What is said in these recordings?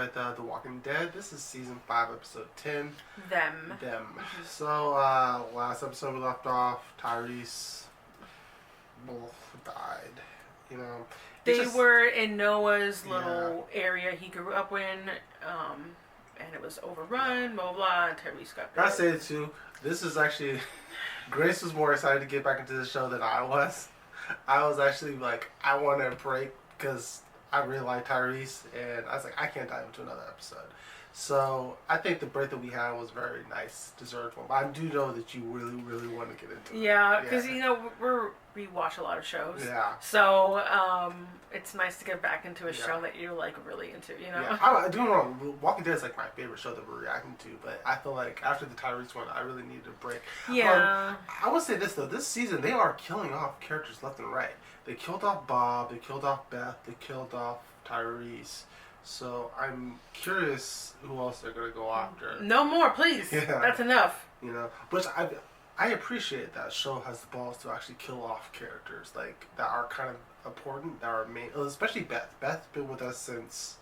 with The Walking Dead. This is season 5, episode 10. Them. So, last episode we left off, Tyrese both died. You know, they were in Noah's little area he grew up in, and it was overrun, blah, blah, blah, and Tyrese got I say it too. This is actually, Grace was more excited to get back into the show than I was. I was actually like, I want a break because I really like Tyrese, and I was like, I can't dive into another episode. So I think the break that we had was very nice, deserved one. But I do know that you really, really want to get into it. Yeah, because we watch a lot of shows. Yeah. So it's nice to get back into a show that you're like really into. You know. Yeah. I do wrong. Walking Dead is like my favorite show that we're reacting to, but I feel like after the Tyrese one, I really needed a break. Yeah. I would say this though: this season they are killing off characters left and right. They killed off Bob. They killed off Beth. They killed off Tyrese. So I'm curious who else they're gonna go after. No more, please. Yeah. That's enough. You know, which I appreciate that show has the balls to actually kill off characters like that are kind of important, that are main, especially Beth. Beth's been with us since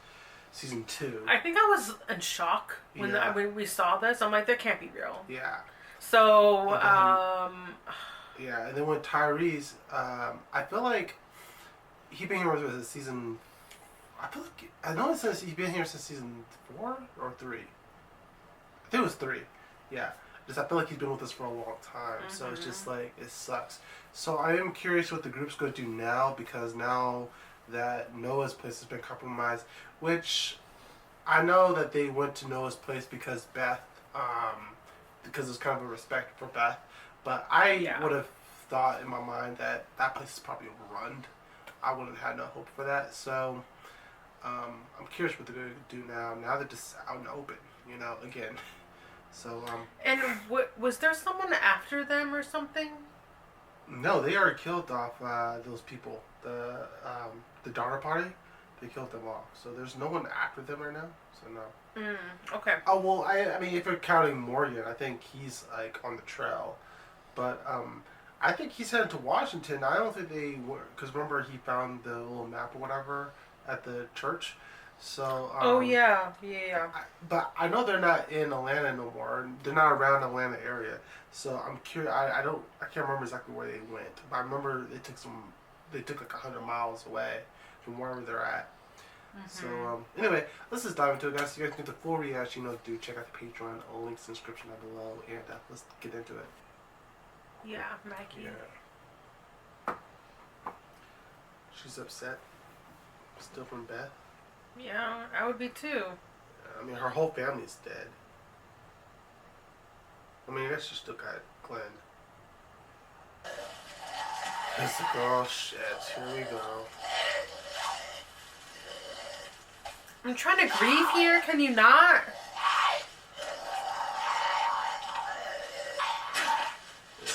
season 2. I think I was in shock when when we saw this. I'm like, that can't be real. Yeah. So yeah, and then with Tyrese, I feel like he's been here with us season. I know it says he's been here since season 4 or 3. I think it was 3. Yeah. Just I feel like he's been with us for a long time. Mm-hmm. So it's just like, it sucks. So I am curious what the group's going to do now, because now that Noah's place has been compromised, which I know that they went to Noah's place because Beth, because there's kind of a respect for Beth. But I would have thought in my mind that that place is probably overrun. I would have had no hope for that. So I'm curious what they're going to do now. Now they're just out in the open, you know, again. So and was there someone after them or something? No, they already killed off those people. The Donner Party, they killed them off. So there's no one after them right now. So no. Okay. Oh well, I mean, if you're counting Morgan, I think he's like on the trail, but I think he's headed to Washington. I don't think they were, because remember he found the little map or whatever at the church. So. But I know they're not in Atlanta no more. They're not around the Atlanta area. So I'm curious. I can't remember exactly where they went. But I remember they took like 100 miles away from wherever they're at. Mm-hmm. So anyway, let's just dive into it, guys. So you guys get the full reaction. You know, do check out the Patreon. Links in the description down below, and let's get into it. Yeah, Maggie. Yeah. She's upset. Still from Beth. Yeah, I would be too. I mean, her whole family's dead. I mean, I guess she still got Glenn. It's like, oh shit, here we go. I'm trying to grieve here, can you not? Yeah.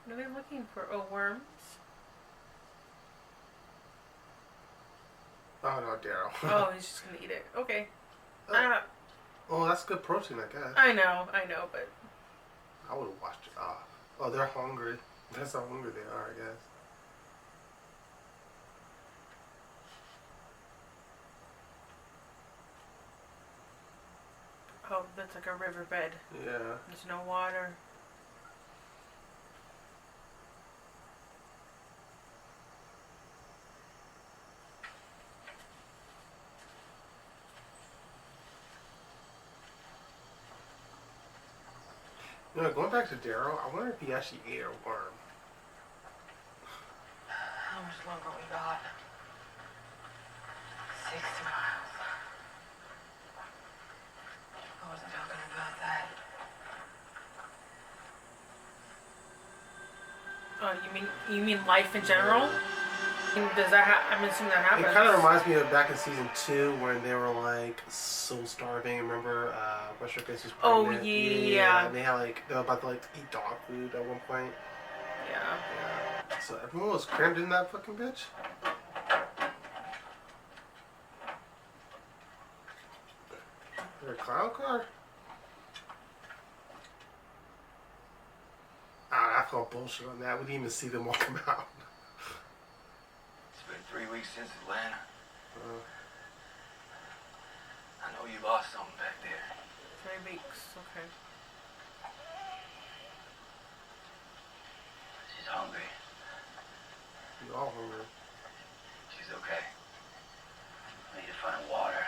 What are they looking for? Oh, worms? Oh no, Daryl. Oh, he's just gonna eat it. Okay. Oh, that's good protein, I guess. I know, but I would have washed it off. Oh, they're hungry. That's how hungry they are, I guess. Oh, that's like a riverbed. Yeah. There's no water. You know, going back to Daryl, I wonder if he actually ate a worm. How much longer we got? 60 miles. I wasn't talking about that. Oh, you mean life in general? Does that I'm assuming that happens. It kind of reminds me of back in season 2 when they were like so starving. Remember, What's Her Face was pregnant. Oh yeah. And they were about to like eat dog food at one point. Yeah. So everyone was crammed in that fucking bitch. Their clown car. I call bullshit on that. We didn't even see them walk them out. since Atlanta. Uh, I know you lost something back there. 3 weeks. Okay. She's hungry. you all hungry. She's okay. I need to find water.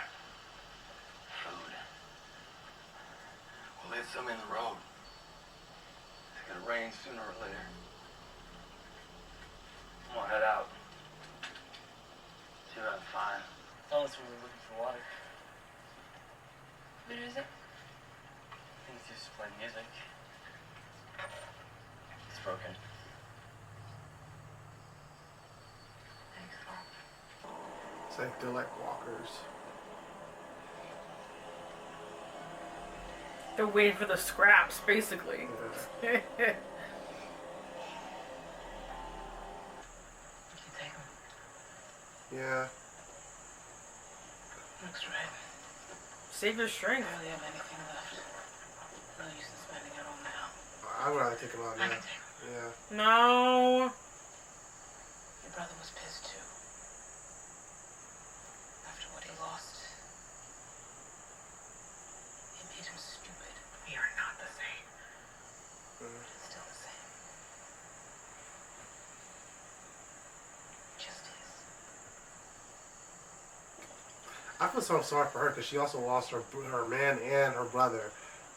Food. We'll hit some in the road. It's gonna rain sooner or later. I'm gonna head out. See what I can find. Tell us when we're looking for water. What is it? I think it's just playing music. It's broken. Thanks, Mom. It's like they're like walkers. They're waiting for the scraps, basically. Yeah. You take them. Yeah. Looks right. Save your I strength. barely have anything left. No use in spending it all now. I'd rather take him out I now. can take them. Yeah. No. Your brother was pissed too. After what he lost. It made him stupid. We are not the same. Mm. It's still the same. Just is. I feel so sorry for her because she also lost her man and her brother,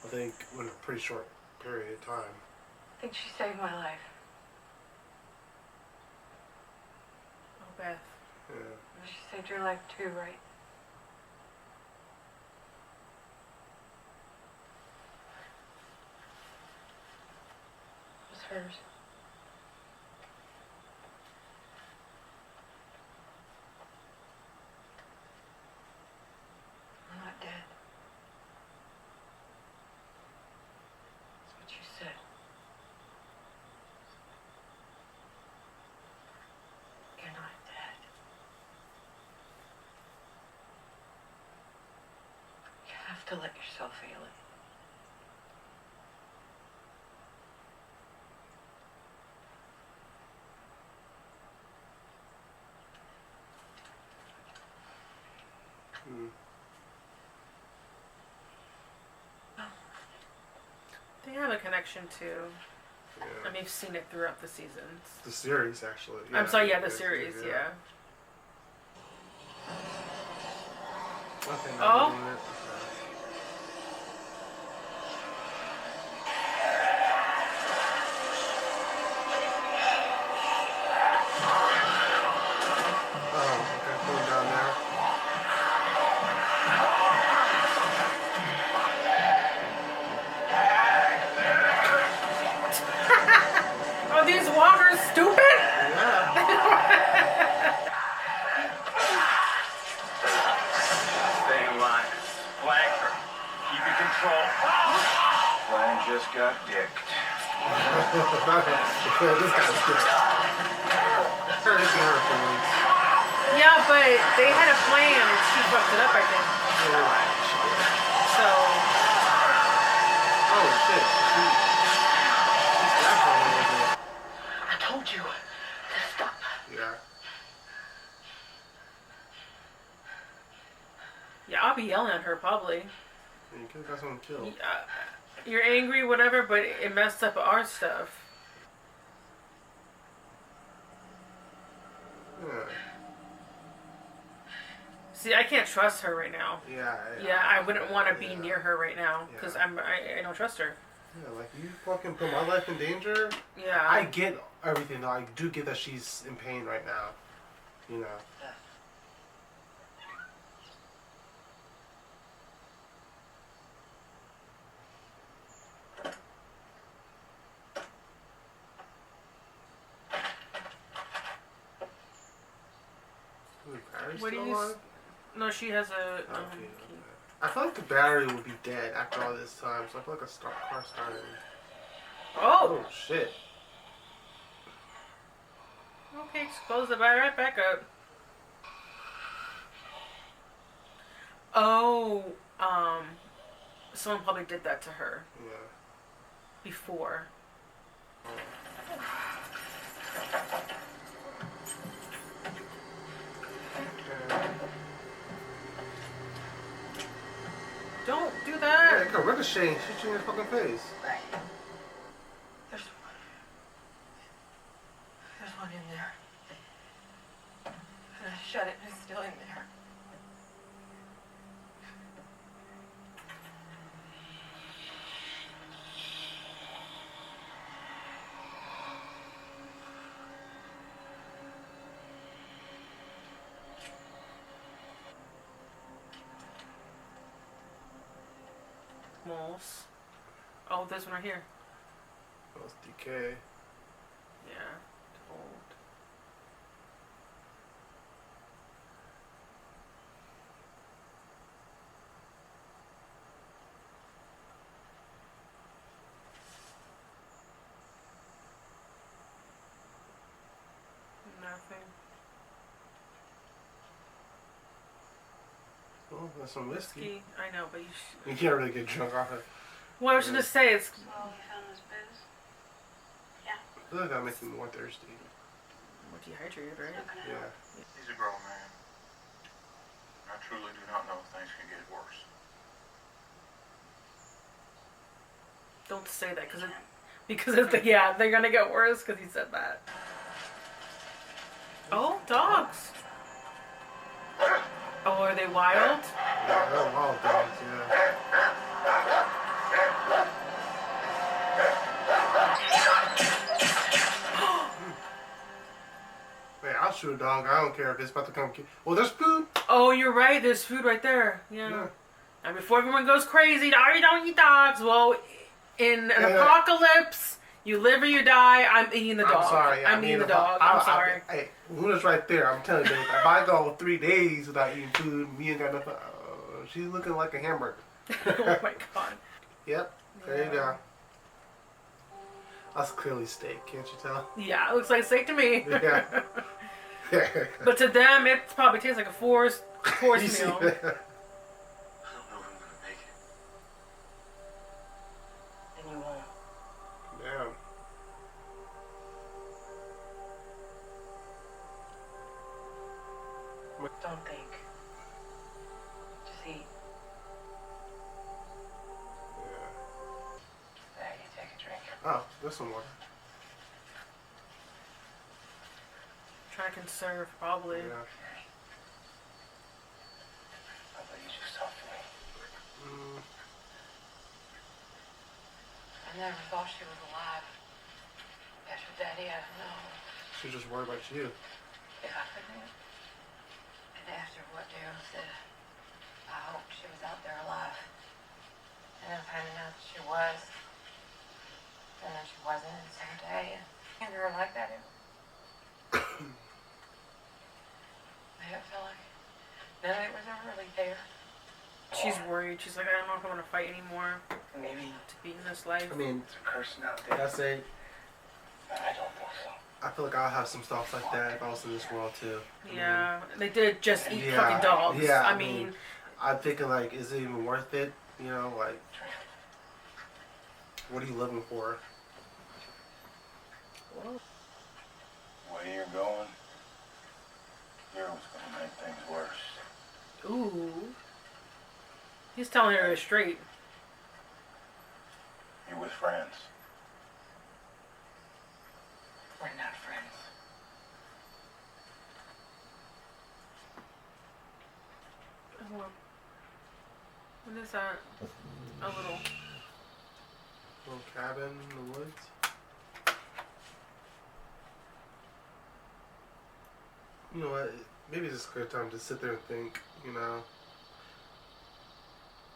I think, in a pretty short period of time. I think she saved my life. Oh, Beth. Yeah. She saved your life too, right? It was hers. I'm not dead. That's what you said. You're not dead. You have to let yourself feel it. Mm. They have a connection too. Yeah. And we've seen it throughout the seasons. The series, actually. I'm sorry, yeah, the It's- series, yeah. Okay, Oh. no, okay. Oh, okay, put him down there. Are these walkers stupid? Yeah. Stay in line. Flank her. Keep your control. Flank just got dicked. This guy's good. Her is her feelings. Yeah, but they had a plan and she fucked it up, I think. So, Oh shit. She's definitely a little I told you to stop. bit. Yeah. yeah, I'll be yelling at her probably. You could have got someone killed. You're angry, whatever, but it messed up our stuff. Yeah. See, I can't trust her right now. Yeah. Yeah, I wouldn't want to be Yeah. near her right now because Yeah. I don't trust her. Yeah, like you fucking put my life in danger. Yeah. I get everything though. I do get that she's in pain right now. You know. Ooh, Barry's What do still you? alive? No, she has a. Okay, key. okay. I feel like the battery would be dead after all this time, so I feel like a car started. Oh. Oh shit. Okay, just close the battery right back up. Oh, someone probably did that to her Yeah. before. like a ricochet and shoot you in your fucking face. There's one. There's one in there. And I shut it and it's still in there. Moles. Oh, this one right here. That was DK. Yeah. Old. Nothing. Oh, that's some whiskey. Ski. I know, but you. You can't really get drunk off it. Well, I was gonna say it's. All we found was booze. I feel like that makes me more thirsty. We're dehydrated, right? Not gonna Yeah. help. He's a grown man. I truly do not know if things can get worse. Don't say that because it's yeah, they're gonna get worse because he said that. Oh, dogs. Oh, are they wild? Yeah, they're wild dogs, yeah. Man, I'll shoot a dog. I don't care if it's about to come. Well, there's food. Oh, you're right. There's food right there. Yeah. Yeah. And before everyone goes crazy, you don't eat dogs. Well, in an apocalypse, you live or you die. I'm eating the dog. I'm sorry. I'm eating the dog. I'm sorry. Hey, Luna's right there. I'm telling you, if I go 3 days without eating food, me ain't got nothing. She's looking like a hamburger. Oh my god. Yep. There you go. That's clearly steak, can't you tell? Yeah, it looks like steak to me. Yeah. But to them, it probably tastes like a forced You see meal. that? I don't know if I'm gonna make it. And you won't. Damn. Don't think. Just eat. Yeah. There, you take a drink. Oh, there's some water. Try to conserve, probably. Yeah. I thought you just talked to me. Mm, I never thought she was alive. After Daddy, I don't know. she's just worried about you. If I couldn't. And after what Daryl said, I hoped she was out there alive. And then finding out that she was. And then she wasn't, and same day. And her like that. I felt like none of it was ever really there. She's worried. She's like, I don't know if I want to fight anymore Maybe to be in this life. I mean, it's a curse out like there. I say, I don't think so. I feel like I'll have some thoughts like that if I was in this world too. Yeah, they did just eat Yeah, fucking dogs. yeah, I I mean, mean, I'm thinking like, is it even worth it? You know, like, what are you living for? Where you're going, you're what's gonna make things worse. ooh. He's telling her straight. You're with friends. We're not friends. Oh, what is that? A little. Little cabin in the woods. You know what? Maybe it's just a good time to sit there and think. You know.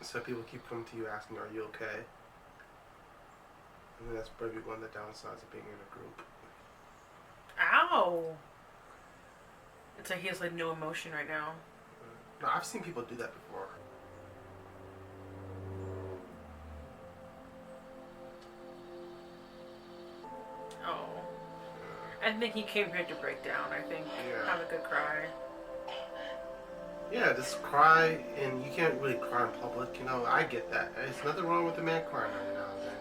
So people keep coming to you asking, "Are you okay?" I think that's probably one of the downsides of being in a group. Ow! It's like he has like no emotion right now. No, I've seen people do that before. Oh. I think he came here to break down. I think Yeah. have a good cry. Yeah, just cry, and you can't really cry in public. You know, I get that. There's nothing wrong with a man crying every now and then.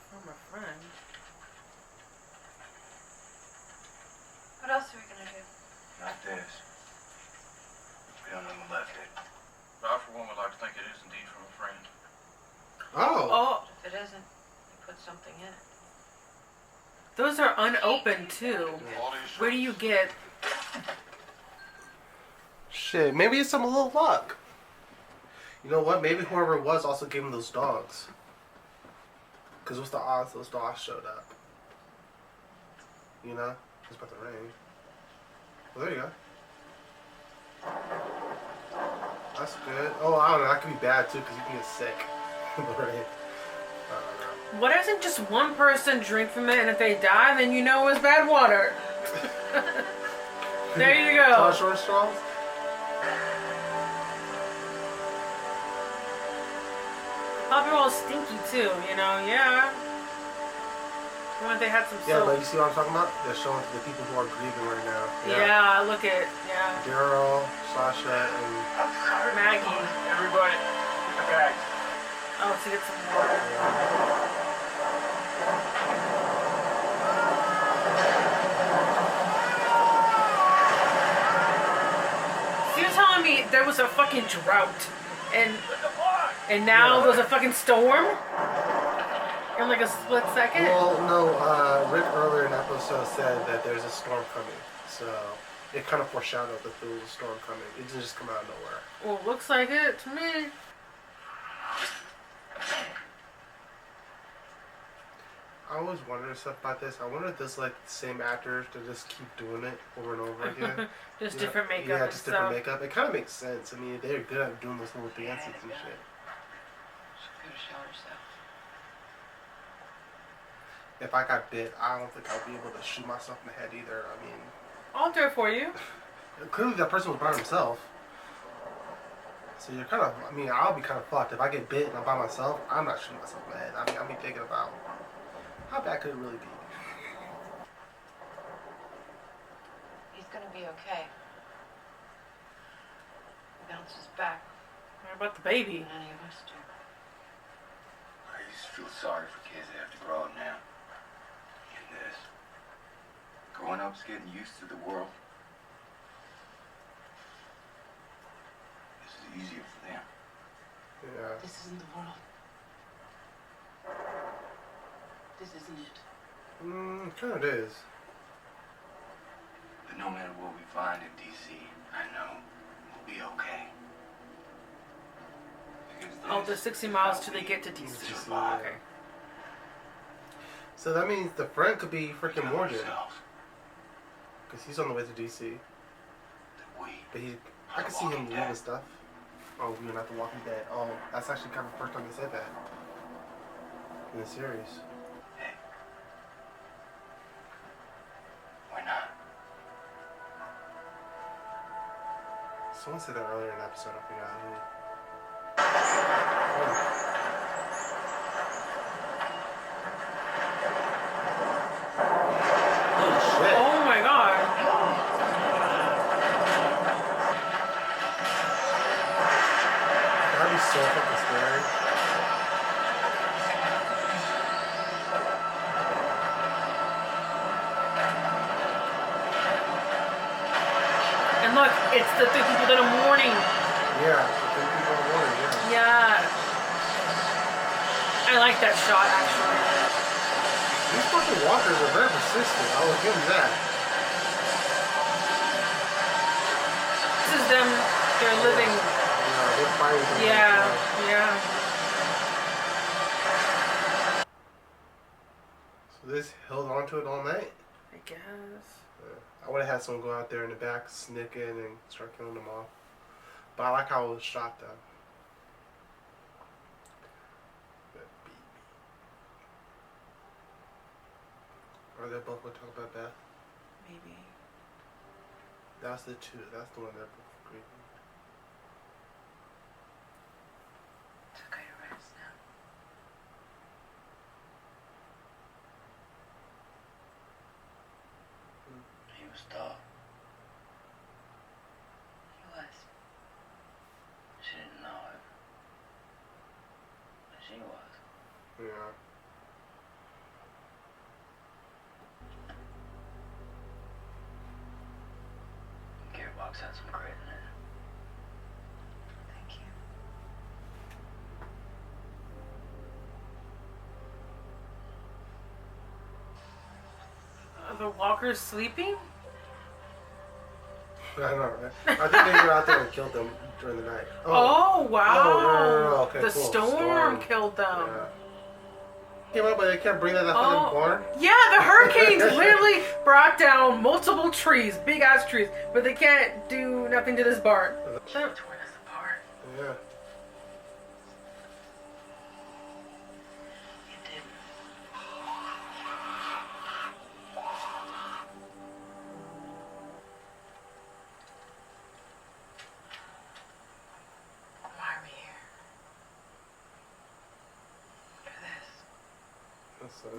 From a friend. What else are we gonna do? Not this. We don't know who left it. doesn't, he puts something in it. Those are unopened too. Where do you get? Shit, maybe it's some little luck. You know what? Maybe whoever it was also gave him those dogs. Because what's the odds those dogs showed up? You know? It's about to rain. Well, there you go. That's good. Oh, I don't know. That could be bad too because you can get sick. Right? Why doesn't just one person drink from it, and if they die, then you know it's bad water? There you go. Tall short straws? Probably all stinky too, you know? Yeah. I wonder if they had some Yeah, soap. but you see what I'm talking about? They're showing to the people who are grieving right now. Yeah, look at, yeah. Daryl, Sasha, and Maggie. Everybody, get the bags. Oh, to get some water. So you're telling me there was a fucking drought, and now Yeah. there's a fucking storm? In like a split second? well, no, Rick earlier in the episode said that there's a storm coming, so it kind of foreshadowed that there was a storm coming. It didn't just come out of nowhere. Well, looks like it to me. I always wondered stuff about this. I wonder if this like the same actors to just keep doing it over and over again. Just You know? different makeup Yeah, and just different stuff. makeup. It kind of makes sense. I mean, they're good at doing those little dances and shit. Should go to show herself. If I got bit, I don't think I'd be able to shoot myself in the head either. I mean, I'll do it for you. clearly that person was by himself. So you're kind of, I mean, I'll be kind of fucked. If I get bit and I'm by myself, I'm not shooting myself in the head. I mean, I'll be thinking about how bad could it really be? He's gonna be okay. He bounces back What about the baby? than any of us do. I used to feel sorry for kids that have to grow up now. Get this. Growing up's getting used to the world. This is easier for them. Yeah. This isn't the world. This isn't it. Kind of is. But no matter what we find in D.C., I know we'll be okay. Because Oh, this the 60 is miles how till they we get to DC. survive. Okay. So that means the friend could be freaking Tell Morgan. ourselves Because he's on the way to DC. that we But I can see him moving stuff. Oh, we're not the Walking Dead. Oh, that's actually kind of the first time they said that in the series. Hey, we're not. Someone said that earlier in the episode. I forgot who. Oh shit! Oh my god. That'd be so fucking scary. And look, it's the three people that are mourning. Yeah, the three people in water. Yeah. Yeah. I like that shot actually. These fucking walkers are very persistent. I will give them that. This is them, they're living. Yeah, they're fighting. for their Yeah, life. yeah. So this held on to it all night. I guess. I would have had someone go out there in the back, sneak in, and start killing them all. But I like how it was shot, though. That baby. Are they both going to talk about Beth? Maybe. That's the two. That's the one they're both grieving. It's okay to rest now. He was tough. He was. She didn't know it. But she was. Yeah. Gearbox had some credit in it. Thank you. the walkers sleeping? I don't know, right? I think they were out there and killed them during the night. Oh, wow. Oh, no. Okay, the cool. storm killed them. Yeah. Came up, but they kept bringing that fucking barn. Yeah, the hurricanes literally brought down multiple trees, big ass trees, but they can't do nothing to this barn. Torn us apart. Yeah. You didn't. Why are we here? For this.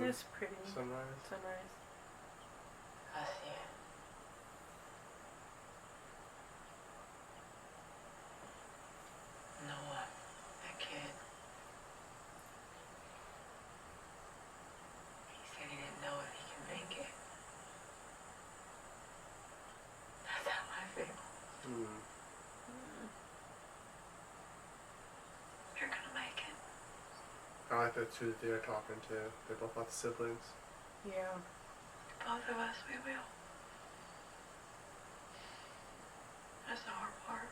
That's It's pretty. sunrise. Sunrise. I see it. Noah, that kid. He said he didn't know if he can make it. That's how I feel. Mm. You're gonna make it. I like the two that they're talking to. They're both like siblings. Yeah. Both of us, we will. That's the hard part.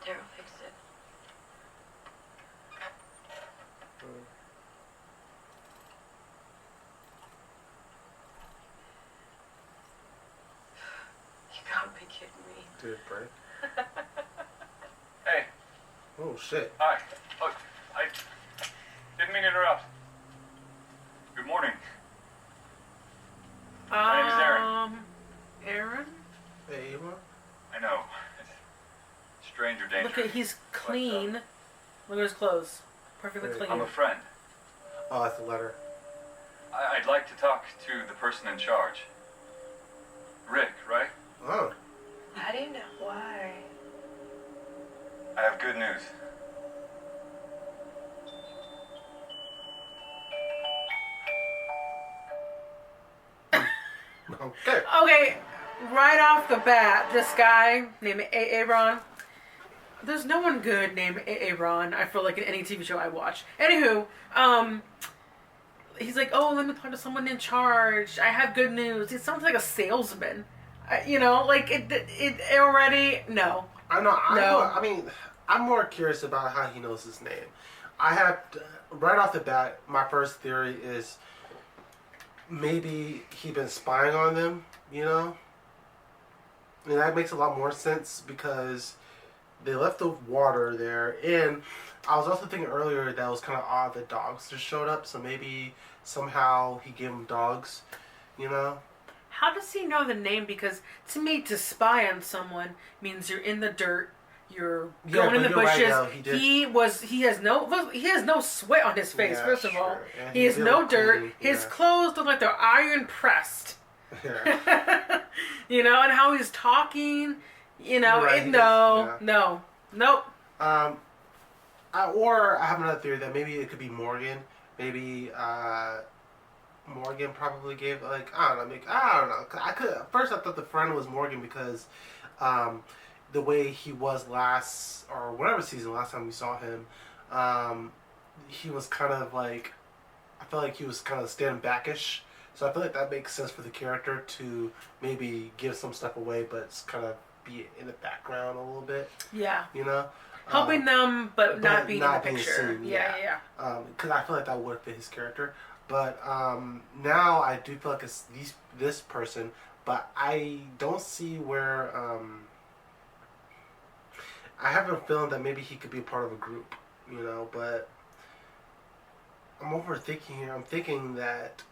Daryl fixed it. Mm. You gotta be kidding me. Did it break? Hey, Oh shit. hi. Look, I didn't mean to interrupt. Good morning. My name is Aaron. Aaron? Hey, Ava? I know. It's strange or dangerous. Look at, he's clean. Look at his clothes. Perfectly Hey, clean. I'm a friend. Oh, that's the letter. I'd like to talk to the person in charge. Rick, right? Oh. How do you know? Why? I have good news. Okay. Okay, right off the bat, this guy named Aaron. There's no one good named Aaron. I feel like in any TV show I watch. Anywho, he's like, oh, let me talk to someone in charge. I have good news. He sounds like a salesman. You know, like it already. No. I know. No. I mean, I'm more curious about how he knows his name. I have right off the bat. My first theory is maybe he been spying on them. You know, and that makes a lot more sense because they left the water there. And I was also thinking earlier that it was kind of odd that dogs just showed up. So maybe somehow he gave them dogs. You know. How does he know the name? Because to me, to spy on someone means you're in the dirt, you're going in the but you're bushes. right, though, He has no sweat on his face. Yeah, first of all, sure. And he has did no look dirt. clean, His yeah. clothes look like they're iron pressed. Yeah. You know, and how he's talking. You know, You're right, he nope. Or I have another theory that maybe it could be Morgan. Maybe Morgan probably gave I don't know. I could at first I thought the friend was Morgan because the way he was last or whatever season last time we saw him, he was kind of like I felt like he was kind of standing backish. So I feel like that makes sense for the character to maybe give some stuff away, but it's kind of be in the background a little bit. Yeah. You know. Helping them, but not being in the being picture. seen, Yeah. Because I feel like that would fit his character. But now I do feel like it's this person, but I don't see where. I have a feeling that maybe he could be a part of a group, you know. But I'm overthinking here. I'm thinking that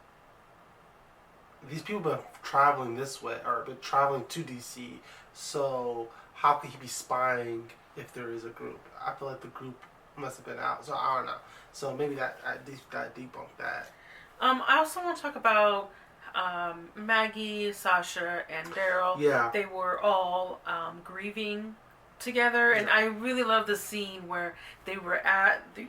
these people have been traveling this way or been traveling to DC. So how could he be spying if there is a group? I feel like the group must have been out. So I don't know. So maybe that debunked that. I also want to talk about Maggie, Sasha, and Daryl. Yeah. They were all grieving together, and I really love the scene where they were at the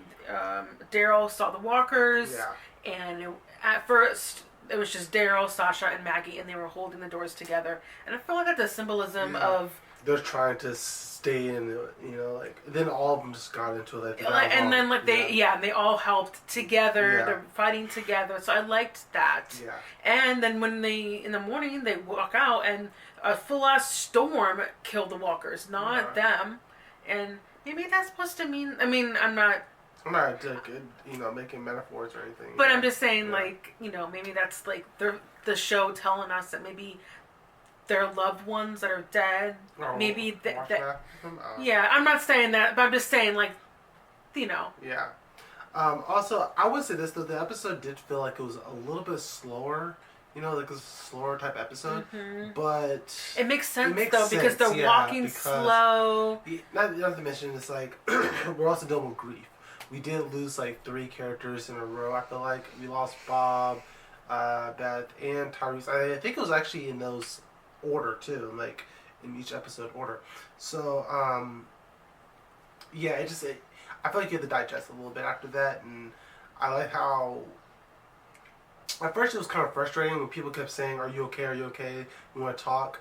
Daryl saw the walkers, Yeah. and at first it was just Daryl, Sasha, and Maggie, and they were holding the doors together. And I feel like that's a symbolism Yeah. of they're trying to stay in, you know, like then all of them just got into it. And then like they all helped together. Yeah. They're fighting together. So I liked that. Yeah. And then when in the morning they walk out and a full ass storm killed the walkers, not them. And maybe that's supposed to mean. I mean, I'm not like, you know, making metaphors or anything. But I'm just saying, like, you know, maybe that's like the show telling us that maybe their loved ones that are dead. Maybe yeah, I'm not saying that, but I'm just saying, like, you know. Yeah. Also, I would say this though: the episode did feel like it was a little bit slower. You know, like a slower type episode, but it makes sense because they're walking slow. Not to mention, it's like we're also dealing with grief. We did lose like 3 characters in a row. I feel like we lost Bob, Beth, and Tyrese. I think it was actually in those order too, like in each episode order. So yeah, I feel like you had to digest a little bit after that, and I like how at first it was kind of frustrating when people kept saying, "Are you okay? Are you okay? We want to talk."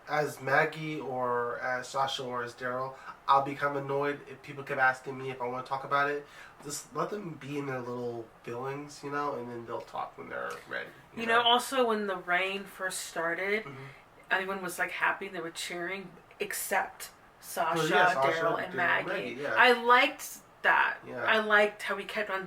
As Maggie or as Sasha or as Daryl, I'll be kind of annoyed if people kept asking me if I want to talk about it. Just let them be in their little feelings, you know, and then they'll talk when they're ready. You know, also when the rain first started, everyone was like happy, they were cheering, except Sasha, Daryl, and Maggie. Yeah. I liked that. Yeah. I liked how we kept on.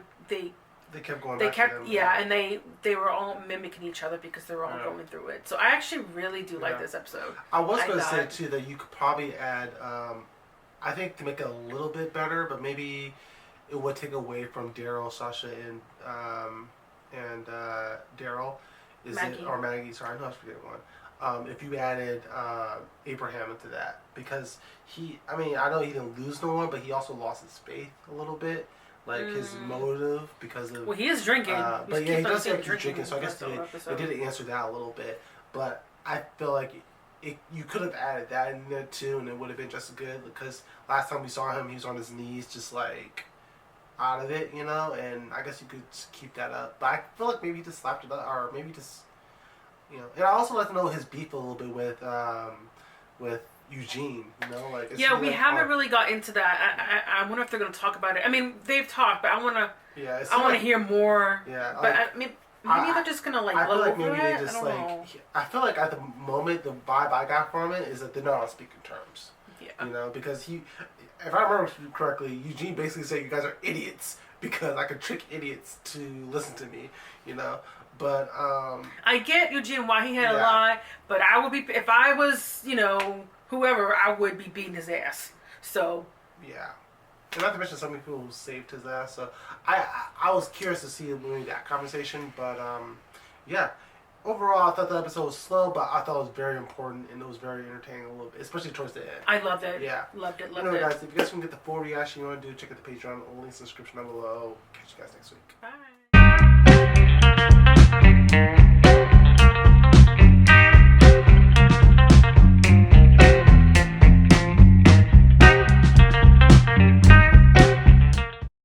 They kept going. And they were all mimicking each other because they were all going through it. So I actually really do like this episode. I was going to say too that you could probably add. I think to make it a little bit better, but maybe it would take away from Daryl, Sasha, and Daryl. Maggie. Or Maggie? Sorry, I know I was forgetting one. If you added Abraham into that, because I know he didn't lose no one, but he also lost his faith a little bit. Like his motive because of... Well, he is drinking. But yeah, he does have to be drinking, so I guess they did answer that a little bit. But I feel like you could have added that in there too, and it would have been just as good, because last time we saw him, he was on his knees just like out of it, you know, and I guess you could keep that up. But I feel like maybe he just slapped it up, or maybe just, you know. And I also like to know his beef a little bit with Eugene, you know, like we haven't really got into that. I wonder if they're going to talk about it. I mean, they've talked, but I want to. Yeah, I want to hear more. Yeah, but I mean, maybe they're just going to like. I feel like maybe they just know. I feel like at the moment the vibe I got from it is that they're not on speaking terms. Yeah. You know, because if I remember correctly, Eugene basically said, "You guys are idiots because I can trick idiots to listen to me." You know. But I get Eugene why he had a lie, but I would be if I was, you know, whoever, I would be beating his ass. So yeah, and not to mention so many people who saved his ass. So I was curious to see maybe that conversation, but yeah. Overall, I thought the episode was slow, but I thought it was very important and it was very entertaining a little bit, especially towards the end. I loved it. Yeah, loved it. Anyway, guys, if you guys can get the full reaction you want to do, check out the Patreon. Links in the description down below. Catch you guys next week. Bye.